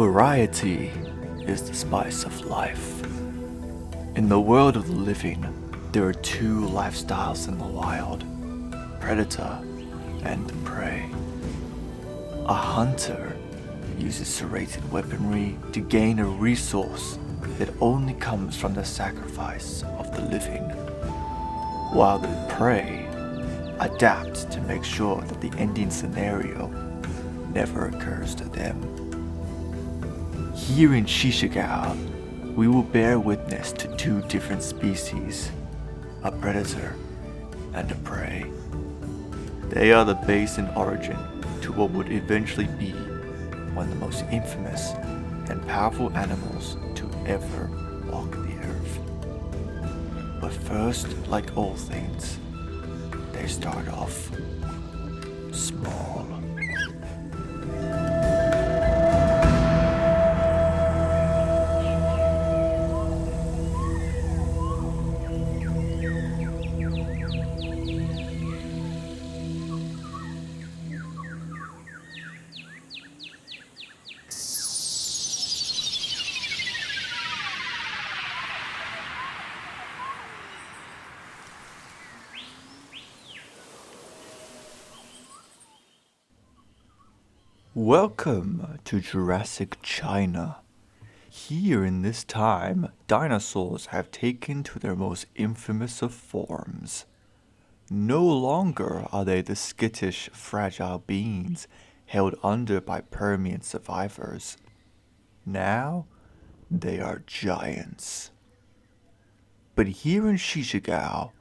Variety is the spice of life. In the world of the living, there are two lifestyles in the wild: predator and prey. A hunter uses serrated weaponry to gain a resource that only comes from the sacrifice of the living, while the prey adapt to make sure that the ending scenario never occurs to them. Here in shishugou, we will bear witness to two different species, a predator and a prey. They are the base in origin to what would eventually be one of the most infamous and powerful animals to ever walk the earth. But first, like all things, they start off small. Welcome to Jurassic China. Here in this time, dinosaurs have taken to their most infamous of forms. No longer are they the skittish, fragile beings held under by Permian survivors. Now, they are giants. But here in shishugou,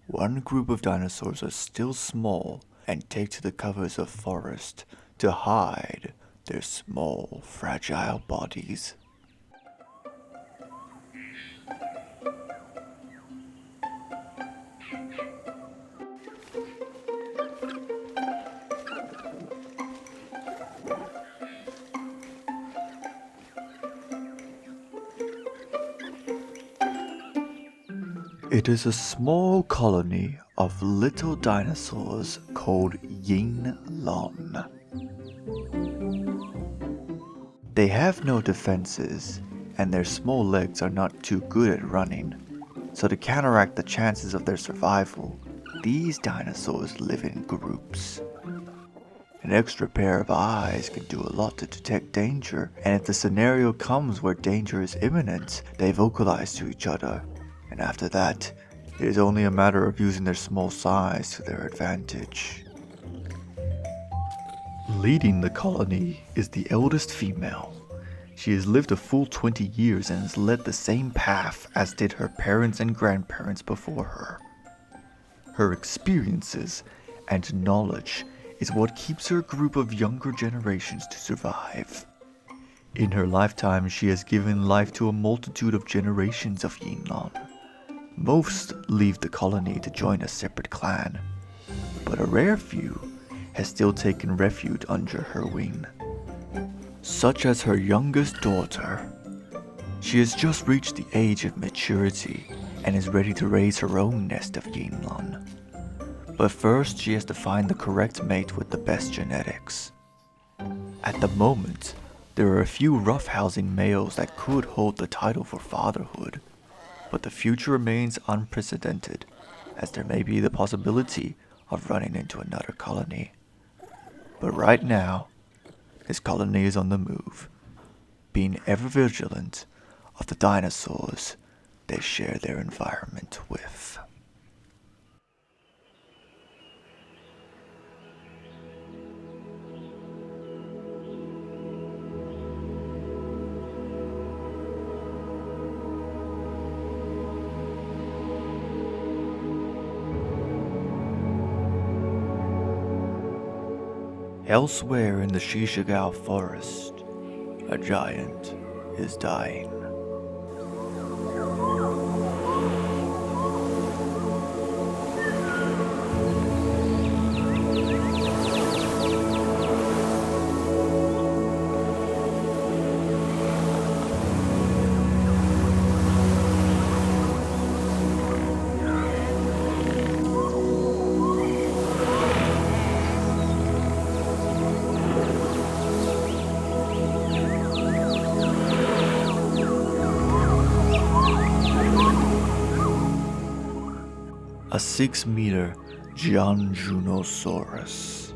one group of dinosaurs are still small and take to the covers of forest to hide their small, fragile bodies. It is a small colony of little dinosaurs called Yinglong. They have no defenses, and their small legs are not too good at running, so to counteract the chances of their survival, these dinosaurs live in groups. An extra pair of eyes can do a lot to detect danger, and if the scenario comes where danger is imminent, they vocalize to each other, and after that, it is only a matter of using their small size to their advantage. Leading the colony is the eldest female. She has lived a full 20 years and has led the same path as did her parents and grandparents before her. Her experiences and knowledge is what keeps her group of younger generations to survive. In her lifetime, she has given life to a multitude of generations of Yinlong. Most leave the colony to join a separate clan, but a rare few has still taken refuge under her wing, such as her youngest daughter. She has just reached the age of maturity and is ready to raise her own nest of Yinlong. But first, she has to find the correct mate with the best genetics. At the moment, there are a few roughhousing males that could hold the title for fatherhood, but the future remains unprecedented, as there may be the possibility of running into another colony. But right now, this colony is on the move, being ever vigilant of the dinosaurs they share their environment with. Elsewhere in the shishugou forest, a giant is dying. a 6-meter Gianjunosaurus.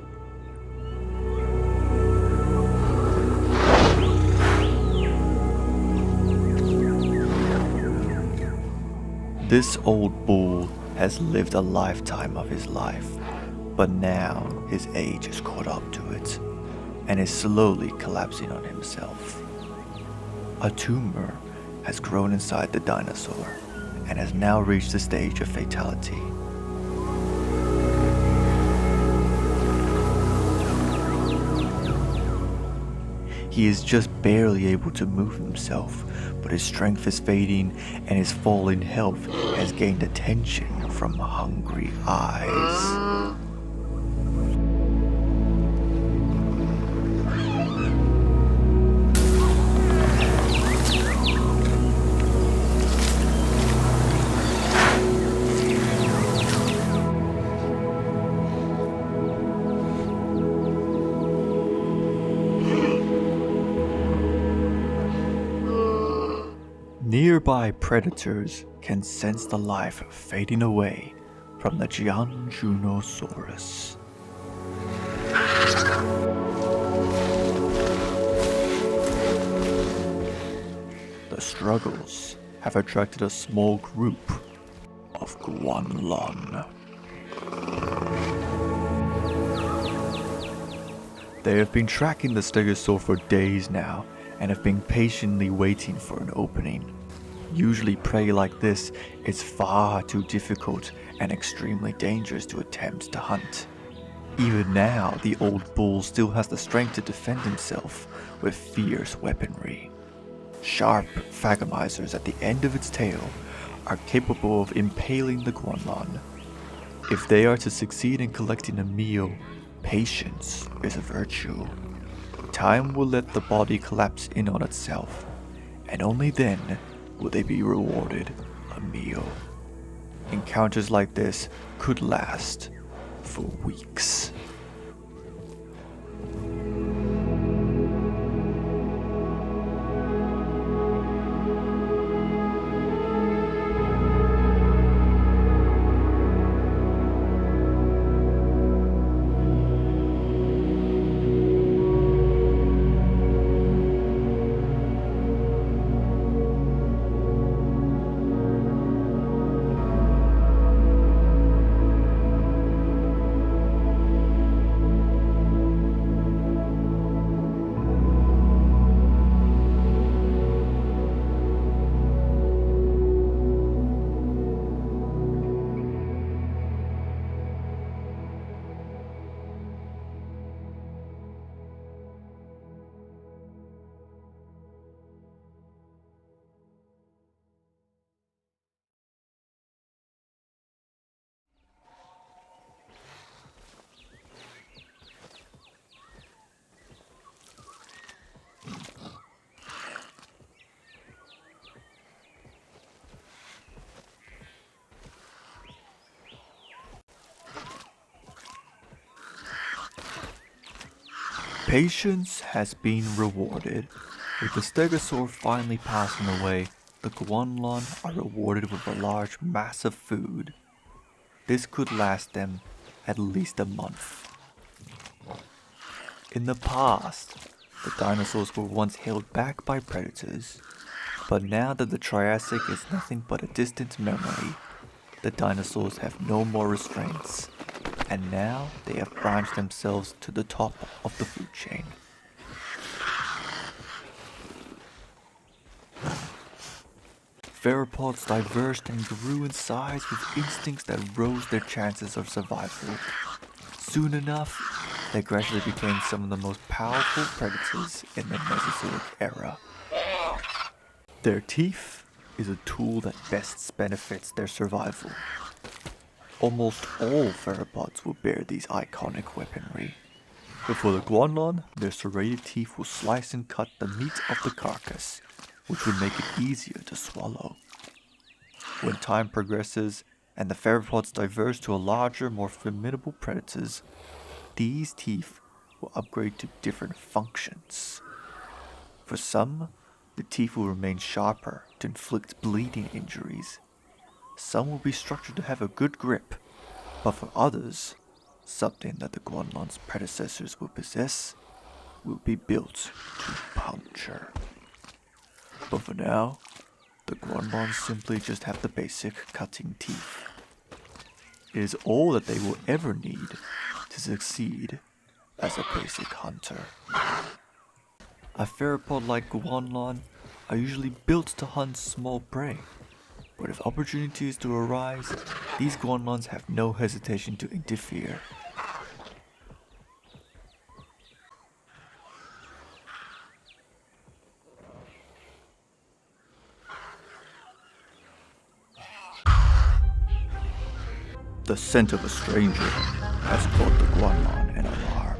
This old bull has lived a lifetime of his life, but now his age has caught up to it and is slowly collapsing on himself. A tumor has grown inside the dinosaur and has now reached the stage of fatality. He is just barely able to move himself, but his strength is fading and his falling health has gained attention from hungry eyes. Nearby predators can sense the life fading away from the Gianjunosaurus. The struggles have attracted a small group of Guanlong. They have been tracking the stegosaur for days now and have been patiently waiting for an opening. Usually prey like this is far too difficult and extremely dangerous to attempt to hunt. Even now, the old bull still has the strength to defend himself with fierce weaponry. Sharp phagomizers at the end of its tail are capable of impaling the Guanlong. If they are to succeed in collecting a meal, patience is a virtue. Time will let the body collapse in on itself, and only then will they be rewarded a meal. Encounters like this could last for weeks. Patience has been rewarded. With the stegosaur finally passing away, the Guanlong are rewarded with a large mass of food. This could last them at least a month. In the past, the dinosaurs were once held back by predators, but now that the Triassic is nothing but a distant memory, the dinosaurs have no more restraints, and now they have branched themselves to the top of the food chain. Theropods diverged and grew in size with instincts that rose their chances of survival. Soon enough, they gradually became some of the most powerful predators in the Mesozoic era. Their teeth is a tool that best benefits their survival. Almost all theropods will bear these iconic weaponry. But for the Guanlong, their serrated teeth will slice and cut the meat of the carcass, which would make it easier to swallow. When time progresses and the theropods diverge to a larger, more formidable predators, these teeth will upgrade to different functions. For some, the teeth will remain sharper to inflict bleeding injuries. Some will be structured to have a good grip, but for others, something that the Guanlong's predecessors will possess will be built to puncture. But for now, the Guanlongs simply just have the basic cutting teeth. It is all that they will ever need to succeed as a basic hunter. A theropod like Guanlong are usually built to hunt small prey, but if opportunities do arise, these Guanlongs have no hesitation to interfere. The scent of a stranger has caught the Guanlong in alarm.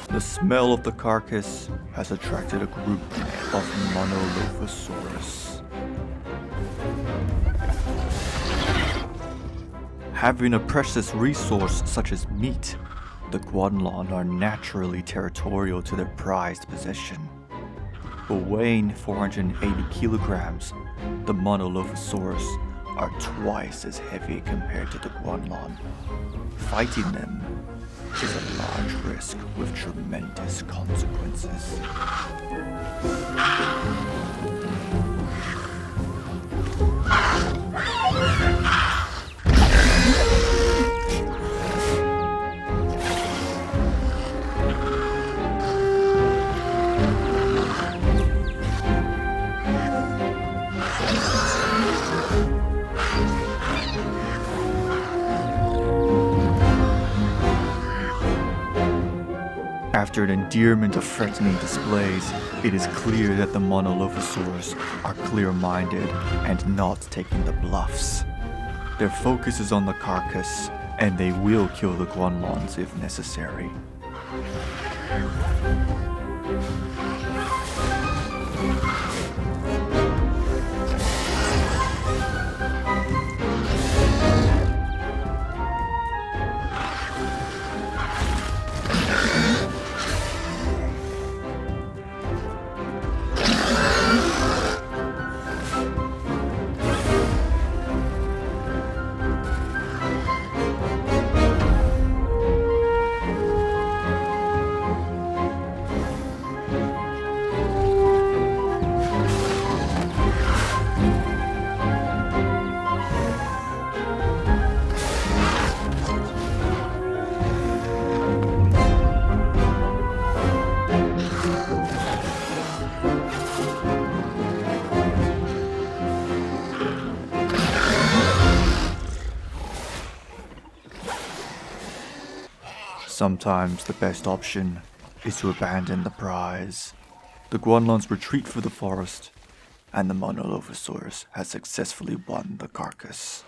The smell of the carcass has attracted a group of Monolophosaurus. Having a precious resource such as meat, the Guanlong are naturally territorial to their prized possession. But weighing 480 kilograms, the Monolophosaurus are twice as heavy compared to the Guanlong. Fighting them is a large risk with tremendous consequences. After an endearment of threatening displays, it is clear that the Monolophosaurus are clear-minded and not taking the bluffs. Their focus is on the carcass, and they will kill the Guanlongs if necessary. Sometimes the best option is to abandon the prize. The Guanlongs retreat for the forest, and the Monolophosaurus has successfully won the carcass.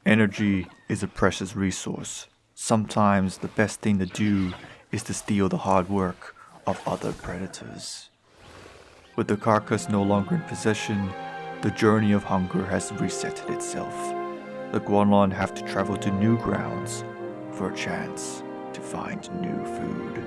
Energy is a precious resource. Sometimes the best thing to do is to steal the hard work of other predators. With the carcass no longer in possession, the journey of hunger has resetted itself. The Guanlong have to travel to new grounds for a chance to find new food.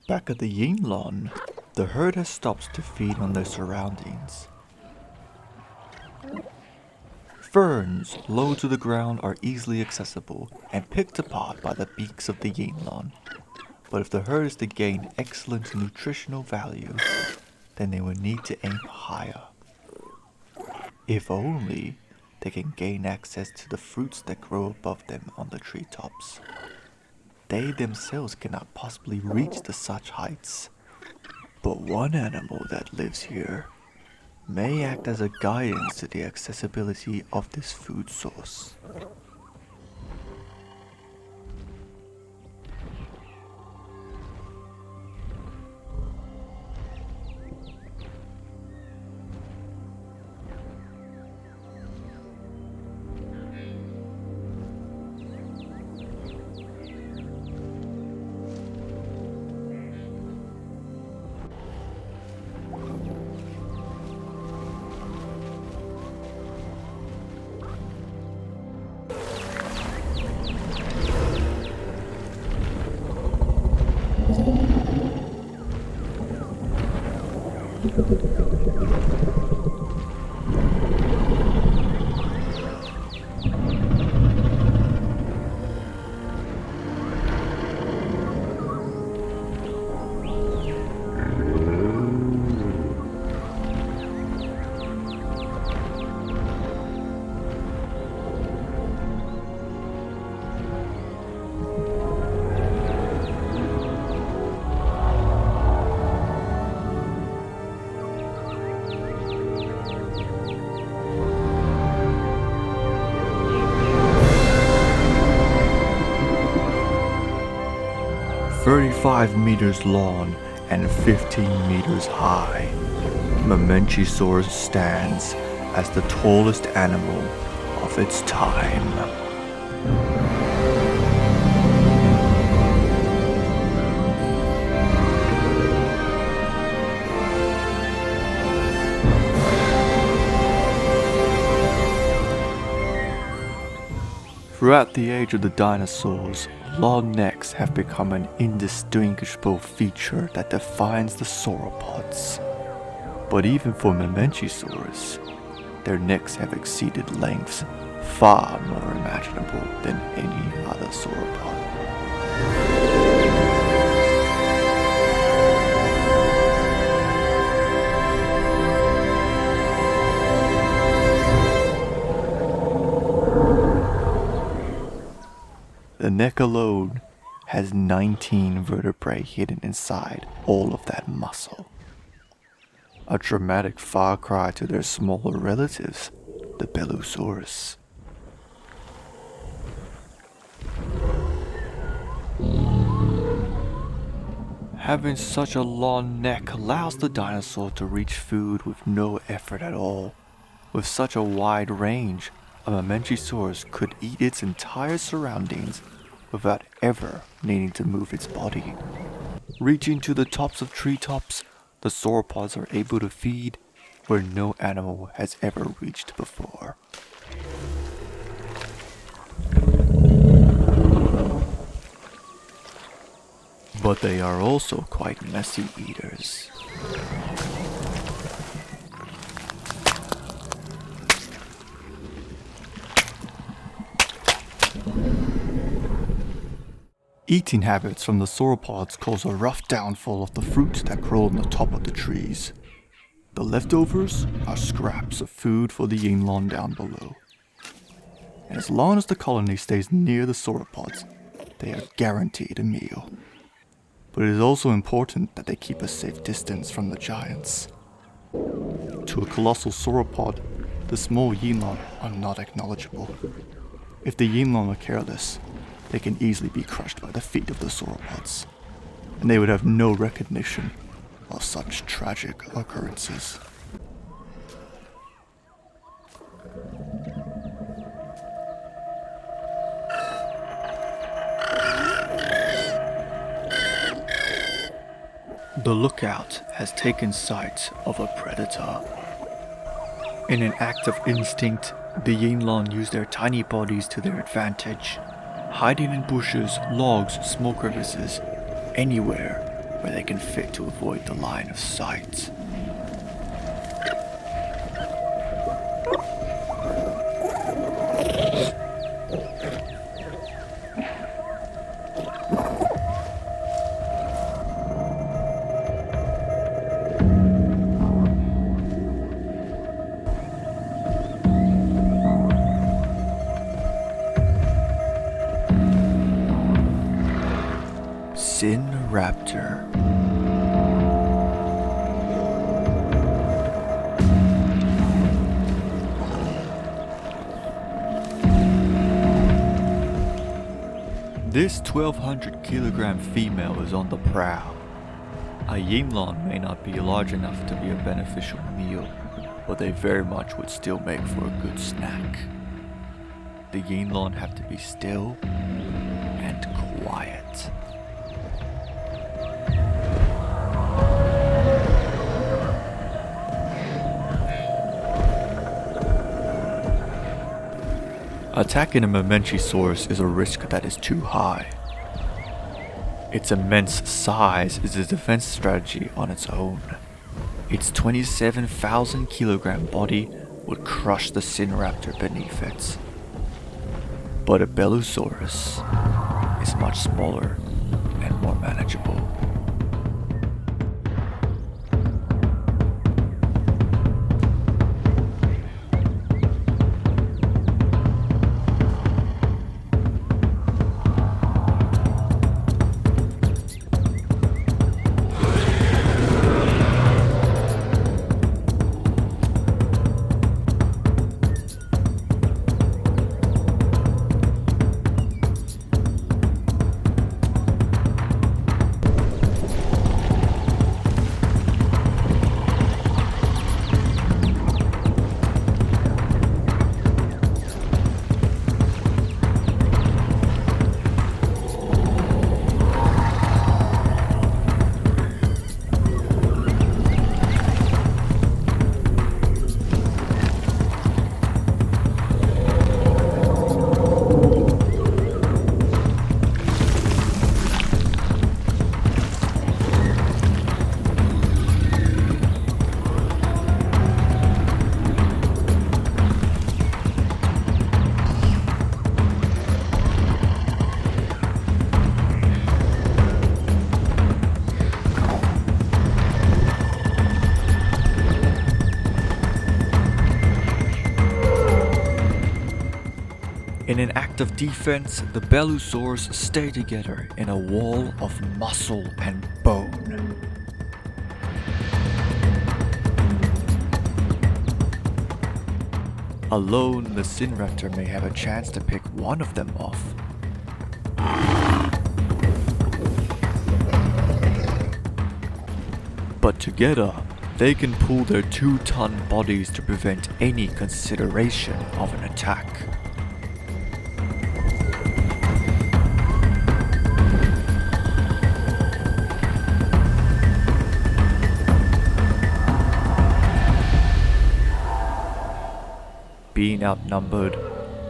Back at the Yinglong, the herd has stopped to feed on their surroundings. Ferns low to the ground are easily accessible and picked apart by the beaks of the Yinlong. But if the herd is to gain excellent nutritional value, then they will need to aim higher. If only they can gain access to the fruits that grow above them on the treetops. They themselves cannot possibly reach to such heights. But one animal that lives here may act as a guidance to the accessibility of this food source. "35 meters long and 15 meters high, Mamenchisaurus stands as the tallest animal of its time." Throughout the age of the dinosaurs, long necks have become an indistinguishable feature that defines the sauropods. But even for Mamenchisaurus, their necks have exceeded lengths far more imaginable than any other sauropod. The neck alone has 19 vertebrae hidden inside all of that muscle. A dramatic far cry to their smaller relatives, the Bellusaurus. Having such a long neck allows the dinosaur to reach food with no effort at all. With such a wide range, a Mamenchisaurus could eat its entire surroundings without ever needing to move its body. Reaching to the tops of treetops, the sauropods are able to feed where no animal has ever reached before. But they are also quite messy eaters. Eating habits from the sauropods cause a rough downfall of the fruit that grow on the top of the trees. The leftovers are scraps of food for the Yinglong down below. And as long as the colony stays near the sauropods, they are guaranteed a meal. But it is also important that they keep a safe distance from the giants. To a colossal sauropod, the small Yinlong are not acknowledgeable. If the Yinlong are careless, they can easily be crushed by the feet of the sauropods, and they would have no recognition of such tragic occurrences. The lookout has taken sight of a predator. In an act of instinct, the Yinlong use their tiny bodies to their advantage, hiding in bushes, logs, small crevices, anywhere where they can fit to avoid the line of sight. Raptor. This 1,200 kilogram female is on the prowl. A Yinlong may not be large enough to be a beneficial meal, but they very much would still make for a good snack. The Yinlong have to be still and quiet. Attacking a Mamenchisaurus is a risk that is too high. Its immense size is a defense strategy on its own. Its 27,000 kilogram body would crush the Sinraptor beneath it. But a Bellusaurus is much smaller and more manageable. In an act of defense, the Bellusaurs stay together in a wall of muscle and bone. Alone, the Sinraptor may have a chance to pick one of them off. But together, they can pull their 2-ton bodies to prevent any consideration of an attack. Being outnumbered,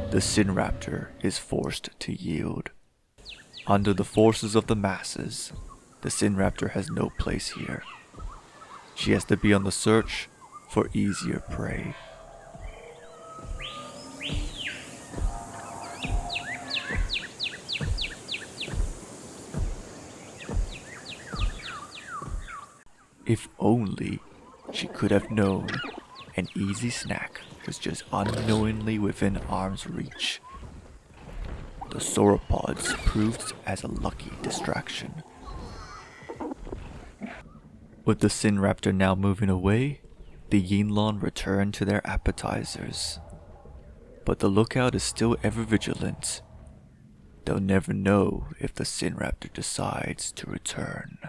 the Sinraptor is forced to yield. Under the forces of the masses, the Sinraptor has no place here. She has to be on the search for easier prey. If only she could have known an easy snack was just unknowingly within arm's reach. The sauropods proved as a lucky distraction. With the Sinraptor now moving away, the Yinlong return to their appetizers. But the lookout is still ever vigilant. They'll never know if the Sinraptor decides to return.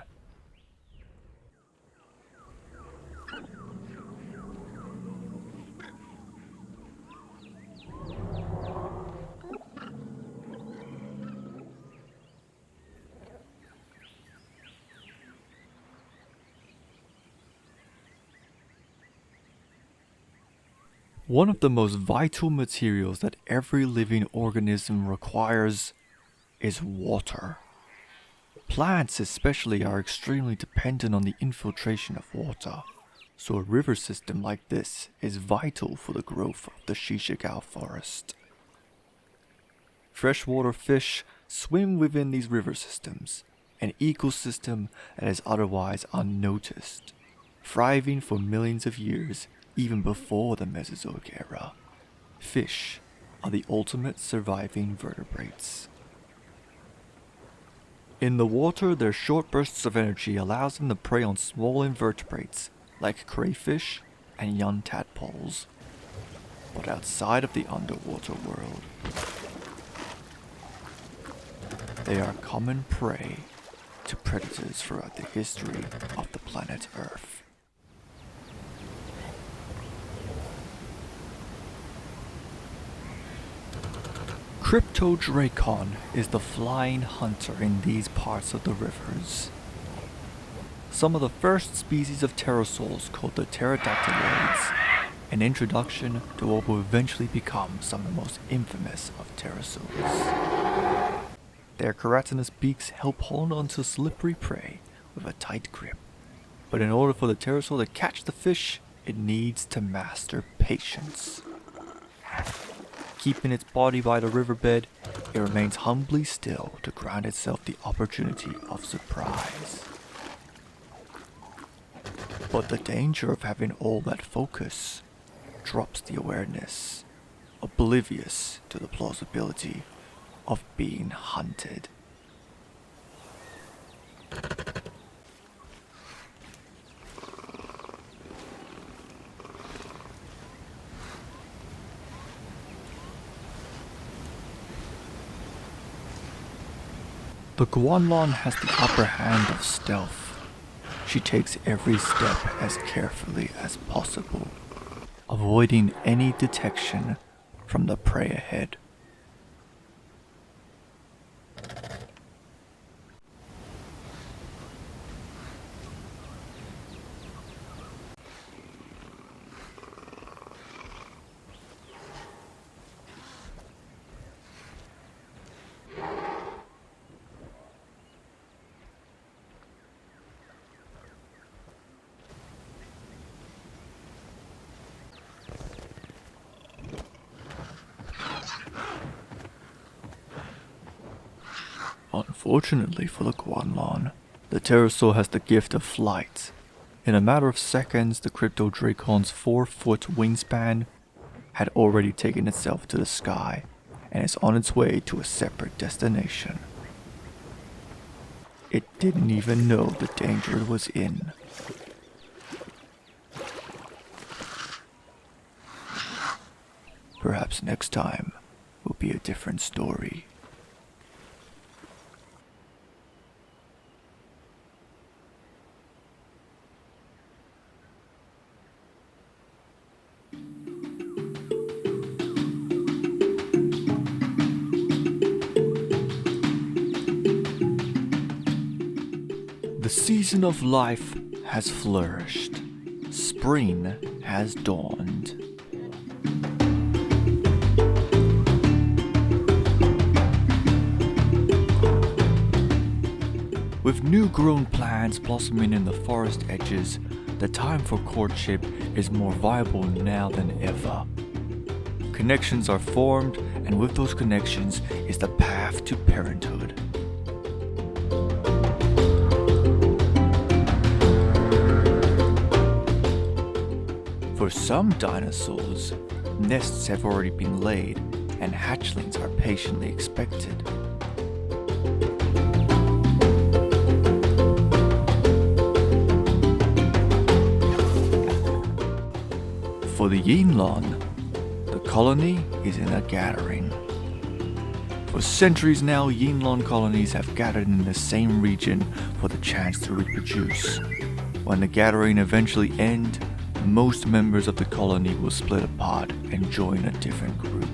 One of the most vital materials that every living organism requires is water. Plants especially are extremely dependent on the infiltration of water, so a river system like this is vital for the growth of the shishugou forest. Freshwater fish swim within these river systems, an ecosystem that is otherwise unnoticed, thriving for millions of years even before the Mesozoic era. Fish are the ultimate surviving vertebrates. In the water, their short bursts of energy allows them to prey on small invertebrates like crayfish and young tadpoles. But outside of the underwater world, they are common prey to predators throughout the history of the planet Earth. Cryptodracon is the flying hunter in these parts of the rivers. Some of the first species of pterosaurs called the pterodactyloids, an introduction to what will eventually become some of the most infamous of pterosaurs. Their keratinous beaks help hold onto slippery prey with a tight grip. But in order for the pterosaur to catch the fish, it needs to master patience. Keeping its body by the riverbed, it remains humbly still to grant itself the opportunity of surprise. But the danger of having all that focus drops the awareness, oblivious to the plausibility of being hunted. The Guanlong has the upper hand of stealth. She takes every step as carefully as possible, avoiding any detection from the prey ahead. Unfortunately for the Guanlong, the pterosaur has the gift of flight. In a matter of seconds, the Cryptodracon's 4-foot wingspan had already taken itself to the sky and is on its way to a separate destination. It didn't even know the danger it was in. Perhaps next time will be a different story. The season of life has flourished. Spring has dawned. With new-grown plants blossoming in the forest edges, the time for courtship is more viable now than ever. Connections are formed, and with those connections is the path to parenthood. For some dinosaurs, nests have already been laid, and hatchlings are patiently expected. For the Yinlong, the colony is in a gathering. For centuries now, Yinlong colonies have gathered in the same region for the chance to reproduce. When the gathering eventually ends, most members of the colony will split apart and join a different group.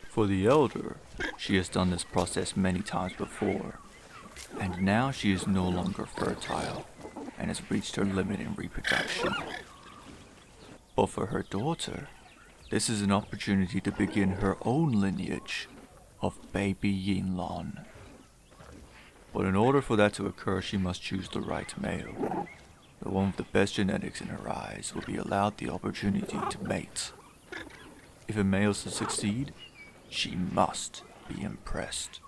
For the elder, she has done this process many times before, and now she is no longer fertile and has reached her limit in reproduction. But for her daughter, this is an opportunity to begin her own lineage of baby Yinlong. But in order for that to occur, she must choose the right male. The one with the best genetics in her eyes will be allowed the opportunity to mate. If a male is to succeed, she must be impressed.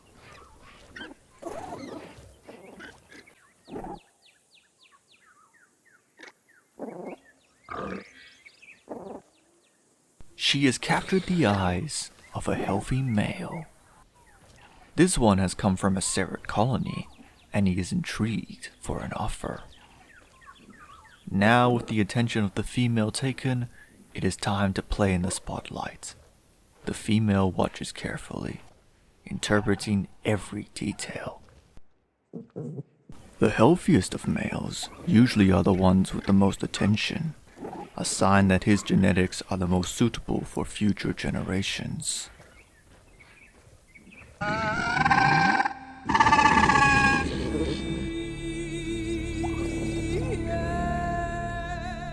She has captured the eyes of a healthy male. This one has come from a serrat colony and he is intrigued for an offer. Now, with the attention of the female taken, it is time to play in the spotlight. The female watches carefully, interpreting every detail. The healthiest of males usually are the ones with the most attention, a sign that his genetics are the most suitable for future generations.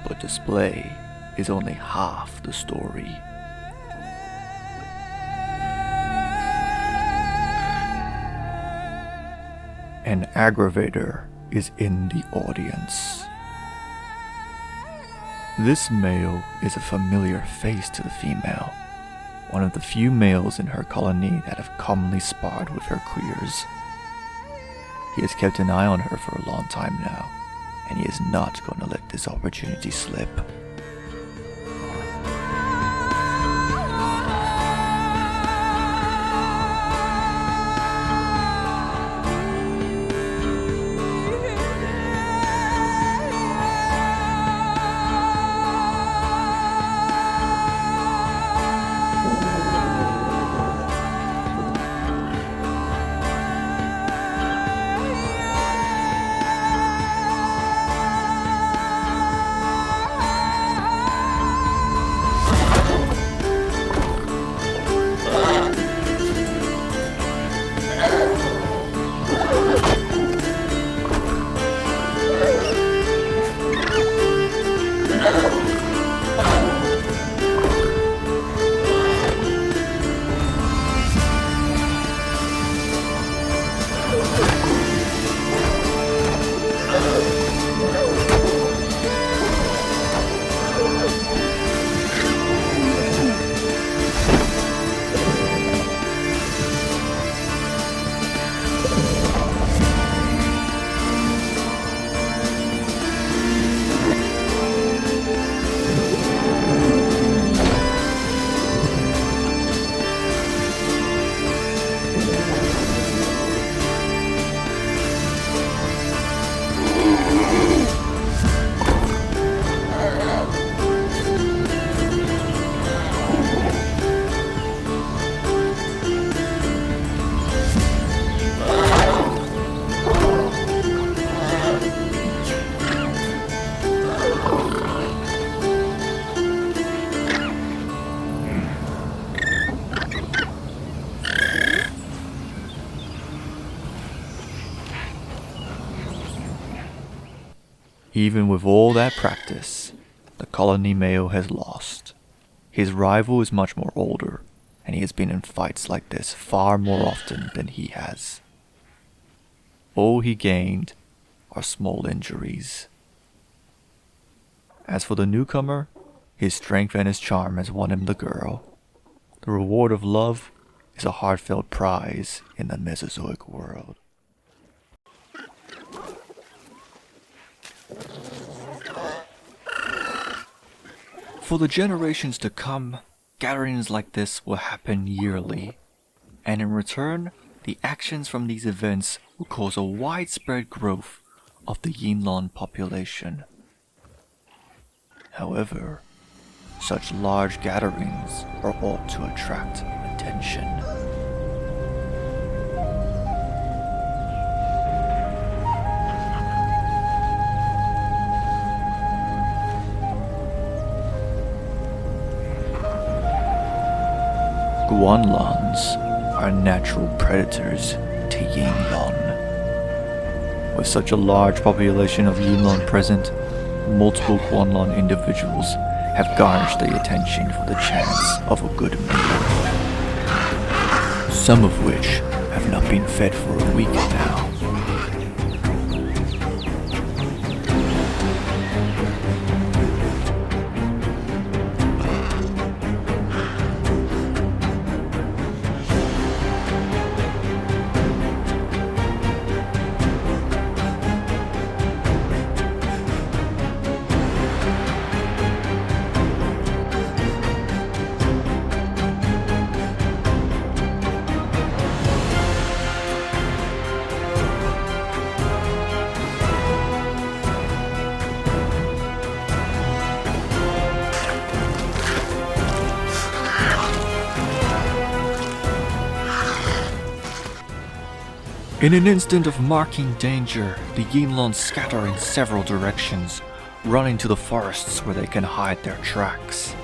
But display is only half the story. An aggravator is in the audience. This male is a familiar face to the female, one of the few males in her colony that have commonly sparred with her queers. He has kept an eye on her for a long time now, and he is not going to let this opportunity slip. Even with all that practice, the colony male has lost. His rival is much more older, and he has been in fights like this far more often than he has. All he gained are small injuries. As for the newcomer, his strength and his charm has won him the girl. The reward of love is a heartfelt prize in the Mesozoic world. For the generations to come, gatherings like this will happen yearly, and in return, the actions from these events will cause a widespread growth of the Yinlong population. However, such large gatherings are ought to attract attention. Guanlongs are natural predators to Yinglong. With such a large population of Yinlong present, multiple Guanlong individuals have garnished the attention for the chance of a good meal, some of which have not been fed for a week now. In an instant of marking danger, the Yinlong scatter in several directions, running to the forests where they can hide their tracks.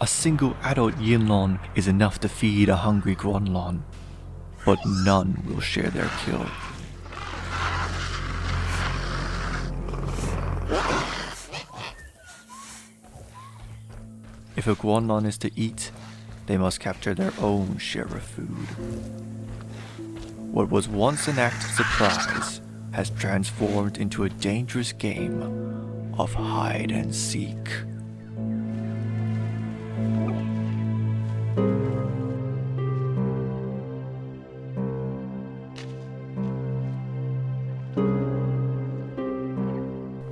A single adult Yinlong is enough to feed a hungry Guanlong, but none will share their kill. If a Guanlong is to eat, they must capture their own share of food. What was once an act of surprise has transformed into a dangerous game of hide and seek.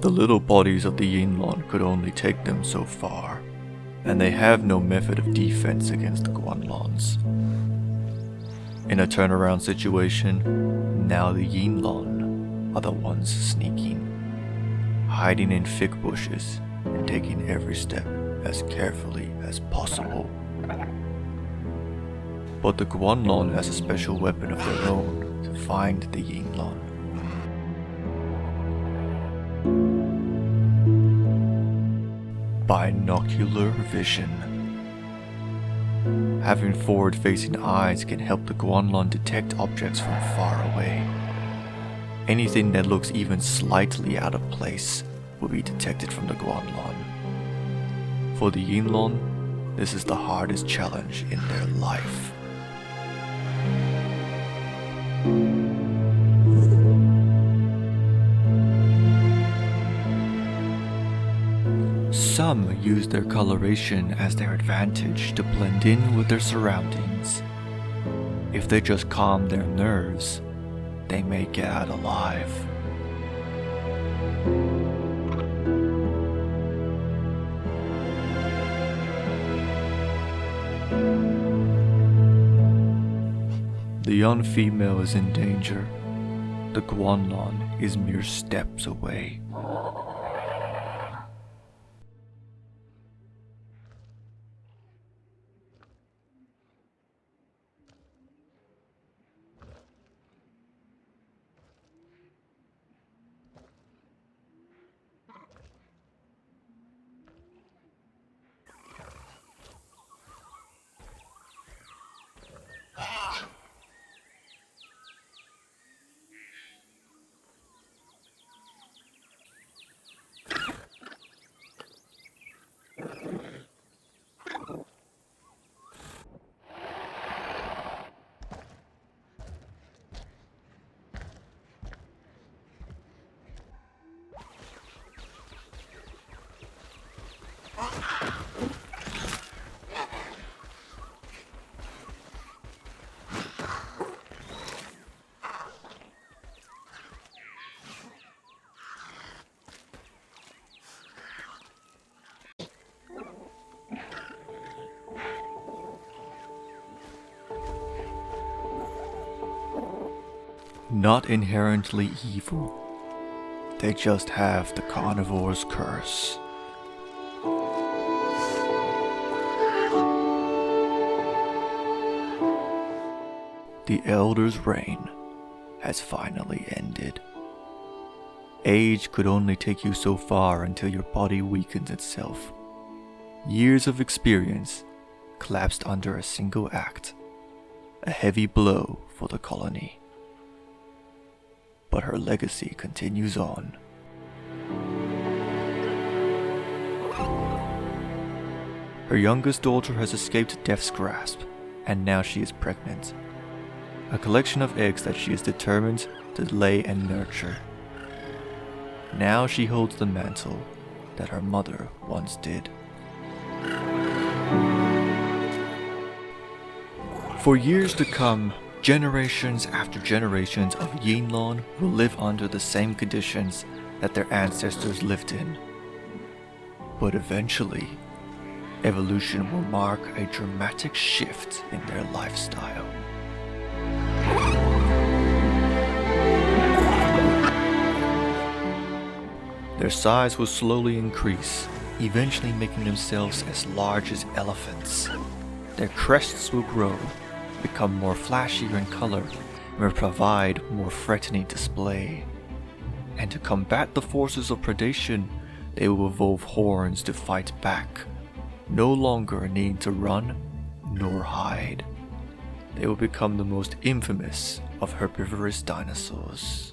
The little bodies of the Yinlong could only take them so far, and they have no method of defense against the Guanlongs. In a turnaround situation, now the Yinlong are the ones sneaking, hiding in thick bushes and taking every step as carefully as possible. But the Guanlong has a special weapon of their own to find the Yinlong. Binocular vision. Having forward-facing eyes can help the Guanlong detect objects from far away. Anything that looks even slightly out of place will be detected from the Guanlong. For the Yinlong, this is the hardest challenge in their life. Some use their coloration as their advantage to blend in with their surroundings. If they just calm their nerves, they may get out alive. The young female is in danger. The Guanlong is mere steps away. Not inherently evil, they just have the carnivore's curse. The Elder's reign has finally ended. Age could only take you so far until your body weakens itself. Years of experience collapsed under a single act, a heavy blow for the colony. But her legacy continues on. Her youngest daughter has escaped death's grasp, and now she is pregnant. A collection of eggs that she is determined to lay and nurture. Now she holds the mantle that her mother once did. For years to come, generations after generations of Yinlong will live under the same conditions that their ancestors lived in. But eventually, evolution will mark a dramatic shift in their lifestyle. Their size will slowly increase, eventually making themselves as large as elephants. Their crests will grow, become more flashier in color, and will provide more threatening display. And to combat the forces of predation, they will evolve horns to fight back, no longer need to run nor hide. They will become the most infamous of herbivorous dinosaurs.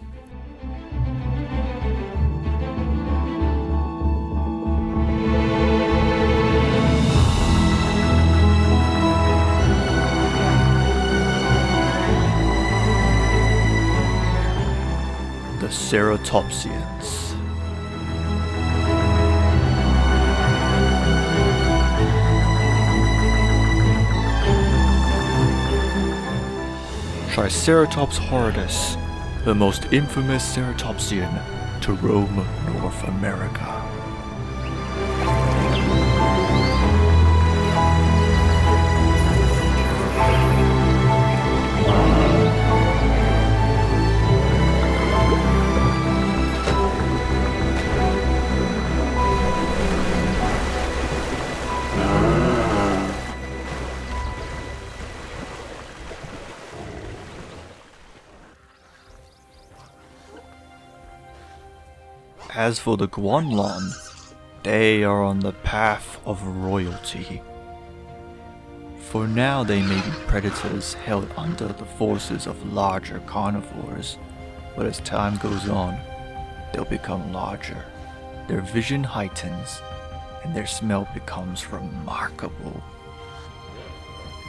The Ceratopsians. Triceratops horridus, the most infamous ceratopsian to roam North America. As for the Guanlong, they are on the path of royalty. For now they may be predators held under the forces of larger carnivores, but as time goes on, they'll become larger. Their vision heightens, and their smell becomes remarkable.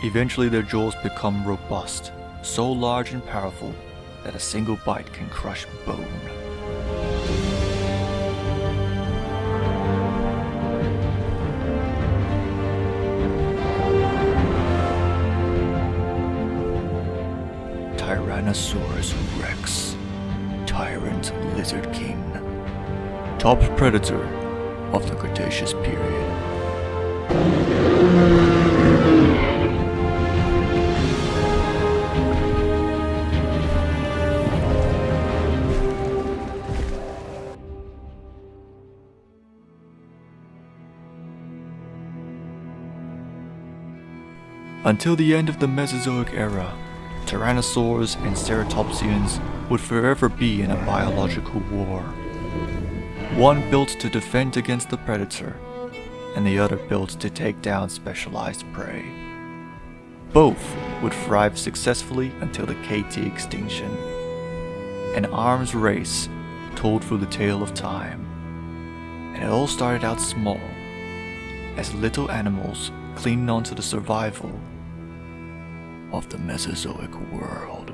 Eventually their jaws become robust, so large and powerful that a single bite can crush bone. Tyrannosaurus rex, Tyrant Lizard King, top predator of the Cretaceous period. Until the end of the Mesozoic era, Tyrannosaurs and Ceratopsians would forever be in a biological war. One built to defend against the predator, and the other built to take down specialized prey. Both would thrive successfully until the KT extinction. An arms race told through the tale of time. And it all started out small, as little animals clinging on to the survival of the Mesozoic world.